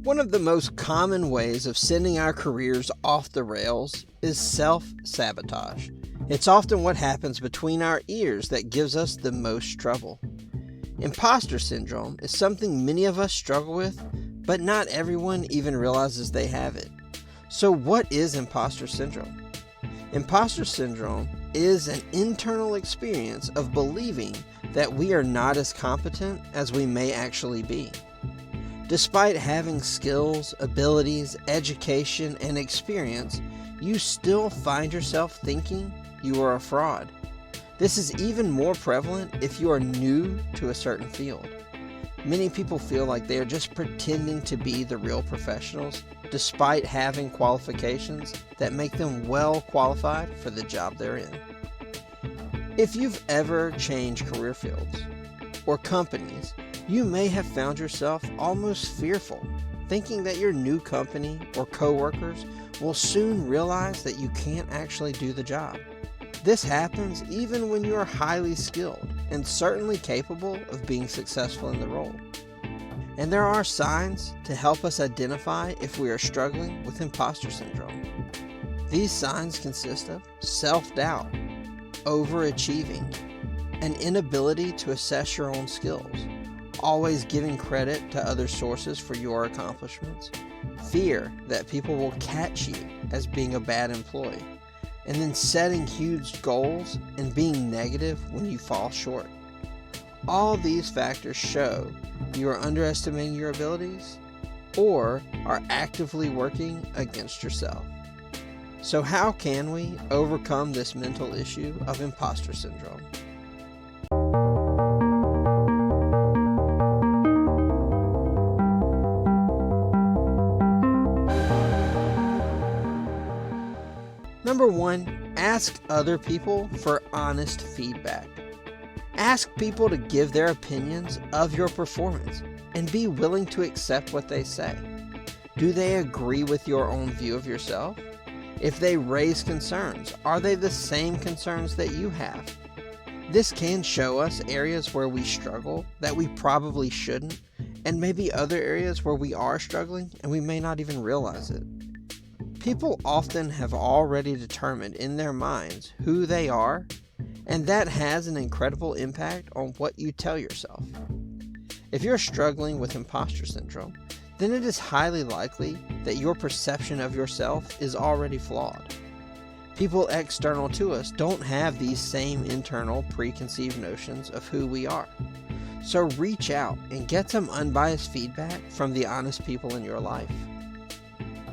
One of the most common ways of sending our careers off the rails is self-sabotage. It's often what happens between our ears that gives us the most trouble. Imposter syndrome is something many of us struggle with, but not everyone even realizes they have it. So what is imposter syndrome? Imposter syndrome is an internal experience of believing that we are not as competent as we may actually be. Despite having skills, abilities, education, and experience, you still find yourself thinking you are a fraud. This is even more prevalent if you are new to a certain field. Many people feel like they are just pretending to be the real professionals, despite having qualifications that make them well qualified for the job they're in. If you've ever changed career fields or companies, you may have found yourself almost fearful, thinking that your new company or coworkers will soon realize that you can't actually do the job. This happens even when you are highly skilled and certainly capable of being successful in the role. And there are signs to help us identify if we are struggling with imposter syndrome. These signs consist of self-doubt, overachieving, an inability to assess your own skills, always giving credit to other sources for your accomplishments, fear that people will catch you as being a bad employee, and then setting huge goals and being negative when you fall short. All these factors show you are underestimating your abilities or are actively working against yourself. So how can we overcome this mental issue of imposter syndrome? Number 1, ask other people for honest feedback. Ask people to give their opinions of your performance and be willing to accept what they say. Do they agree with your own view of yourself? If they raise concerns, are they the same concerns that you have? This can show us areas where we struggle that we probably shouldn't, and maybe other areas where we are struggling and we may not even realize it. People often have already determined in their minds who they are, and that has an incredible impact on what you tell yourself. If you're struggling with imposter syndrome, then it is highly likely that your perception of yourself is already flawed. People external to us don't have these same internal preconceived notions of who we are. So reach out and get some unbiased feedback from the honest people in your life.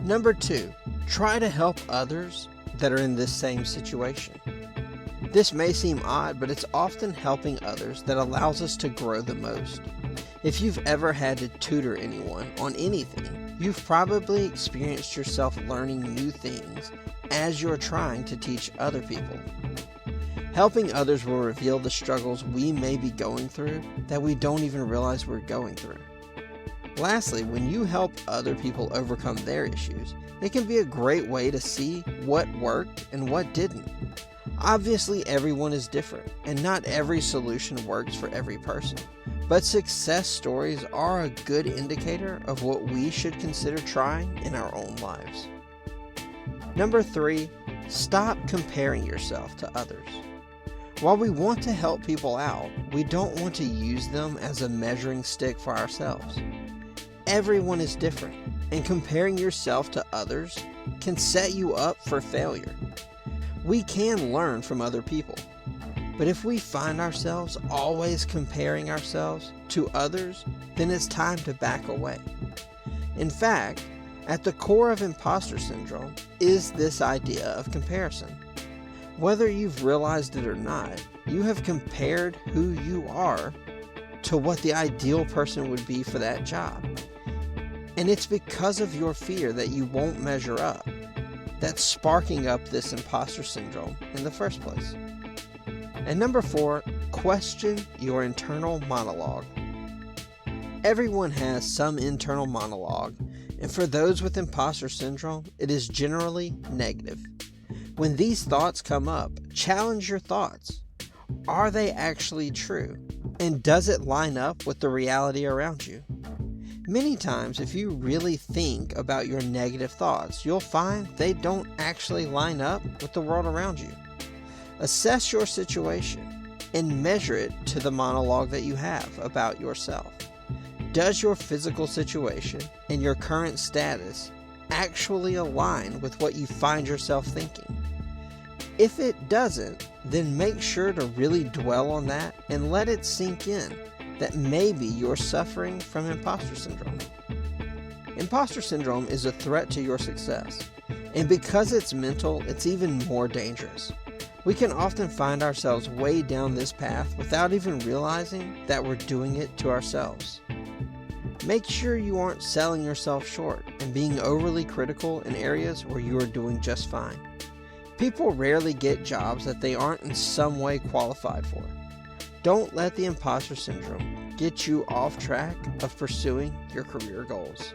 Number 2, try to help others that are in this same situation. This may seem odd, but it's often helping others that allows us to grow the most. If you've ever had to tutor anyone on anything, you've probably experienced yourself learning new things as you're trying to teach other people. Helping others will reveal the struggles we may be going through that we don't even realize we're going through. Lastly, when you help other people overcome their issues, it can be a great way to see what worked and what didn't. Obviously, everyone is different, and not every solution works for every person. But success stories are a good indicator of what we should consider trying in our own lives. Number 3, stop comparing yourself to others. While we want to help people out, we don't want to use them as a measuring stick for ourselves. Everyone is different, and comparing yourself to others can set you up for failure. We can learn from other people, but if we find ourselves always comparing ourselves to others, then it's time to back away. In fact, at the core of imposter syndrome is this idea of comparison. Whether you've realized it or not, you have compared who you are to what the ideal person would be for that job. And it's because of your fear that you won't measure up that's sparking up this imposter syndrome in the first place. And number 4, question your internal monologue. Everyone has some internal monologue, and for those with imposter syndrome, it is generally negative. When these thoughts come up, challenge your thoughts. Are they actually true? And does it line up with the reality around you? Many times, if you really think about your negative thoughts, you'll find they don't actually line up with the world around you. Assess your situation and measure it to the monologue that you have about yourself. Does your physical situation and your current status actually align with what you find yourself thinking? If it doesn't, then make sure to really dwell on that and let it sink in that maybe you're suffering from imposter syndrome. Imposter syndrome is a threat to your success, and because it's mental, it's even more dangerous. We can often find ourselves way down this path without even realizing that we're doing it to ourselves. Make sure you aren't selling yourself short and being overly critical in areas where you are doing just fine. People rarely get jobs that they aren't in some way qualified for. Don't let the imposter syndrome get you off track of pursuing your career goals.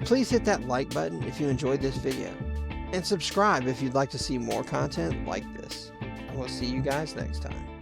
Please hit that like button if you enjoyed this video, and subscribe if you'd like to see more content like this. And we'll see you guys next time.